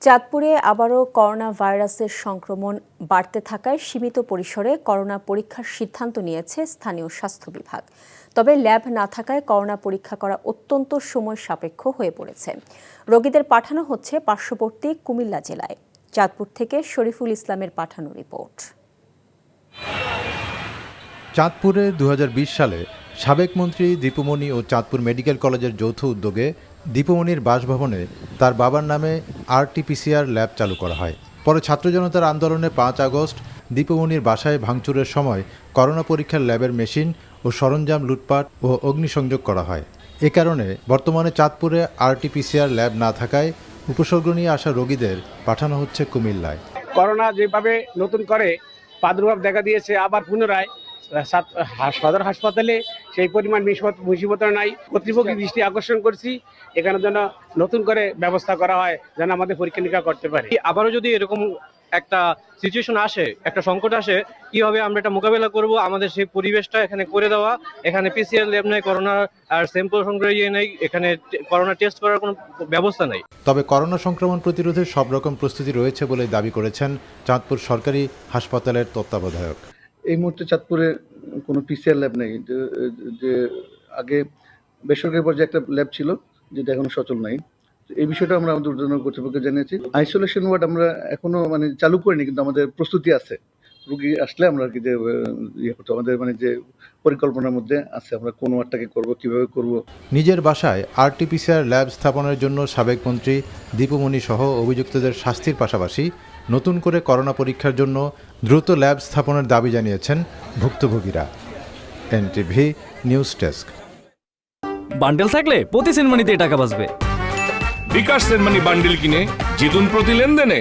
চাঁদপুরে আবারও করোনা ভাইরাসের সংক্রমণ বাড়তে থাকায় সীমিত পরিসরে করোনা পরীক্ষার সিদ্ধান্ত নিয়েছে স্থানীয় স্বাস্থ্য বিভাগ। তবে ল্যাব না থাকায় করোনা পরীক্ষা করা অত্যন্ত সময় সাপেক্ষ হয়ে পড়েছে। রোগীদের পাঠানো হচ্ছে পার্শ্ববর্তী কুমিল্লা জেলায়। চাঁদপুর থেকে শরীফুল ইসলামের পাঠানো রিপোর্ট। চাঁদপুরে ২০২০ সালে সাবেক মন্ত্রী দীপুমণি ও চাঁদপুর মেডিকেল কলেজের যৌথ উদ্যোগে দীপুমণির বাসভবনে তার বাবার নামে RT-PCR ল্যাব চালু করা হয়। পরে ছাত্র জনতার আন্দোলনে ৫ আগস্ট দীপুমণির বাসায় ভাঙচুরের সময় করোনা পরীক্ষার ল্যাবের মেশিন ও সরঞ্জাম লুটপাট ও অগ্নিসংযোগ করা হয়। এ কারণে বর্তমানে চাঁদপুরে RT-PCR ল্যাব না থাকায় উপসর্গ নিয়ে আসা রোগীদের পাঠানো হচ্ছে কুমিল্লায়। করোনা যেভাবে নতুন করে প্রাদুর্ভাব দেখা দিয়েছে, আবার পুনরায় সদর হাসপাতালে সেই পরিমাণ মুসিবত নাই। কর্তৃপক্ষের দৃষ্টি আকর্ষণ করছি, এখানে যেন নতুন করে ব্যবস্থা করা হয়, যেন আমাদের পরীক্ষা নিরীক্ষা করতে পারি। আবারও যদি এরকম একটা সিচুয়েশন আসে, একটা সংকট আসে, কিভাবে আমরা এটা মোকাবেলা করব, আমাদের সেই পরিবেশটা এখানে করে দেওয়া। এখানে PCR ল্যাব নেই, করোনা আর স্যাম্পল সংগ্রহ নেই, এখানে করোনা টেস্ট করার কোনো ব্যবস্থা নেই। তবে করোনা সংক্রমণ প্রতিরোধে সব রকম প্রস্তুতি রয়েছে বলে দাবি করেছেন চাঁদপুর সরকারি হাসপাতালের তত্ত্বাবধায়ক। এই মুহূর্তে চাঁদপুরে কোনো PCR ল্যাব নেই। যে আগে বেসরকারি পর্যায়ে একটা ল্যাব ছিল, যেটা এখনো সচল নাই। এই বিষয়টা আমরা আমাদের ঊর্ধ্বতন কর্তৃপক্ষকে জানিয়েছি। আইসোলেশন ওয়ার্ড আমরা এখনো চালু করিনি, কিন্তু আমাদের প্রস্তুতি আছে। রোগী আসলে আমরা আর কি যে করতে আমাদের যে পরিকল্পনার মধ্যে আছে, আমরা কোন ওয়ার্ডটাকে করব, কিভাবে করব। নিজের বাসায় RT-PCR ল্যাব স্থাপনের জন্য সাবেক মন্ত্রী দীপুমণি সহ অভিযুক্তদের শাস্তির পাশাপাশি নতুন করে করোনা পরীক্ষার জন্য দ্রুত ল্যাব স্থাপনের দাবি জানিয়েছেন ভুক্তভোগীরা। NTV news desk. বান্ডেল থাকলে প্রতি সেনমানিতে টাকা বাঁচবে। বিকাশ সেনমানি বান্ডেল কিনে জিতুন প্রতি লেনদেনে।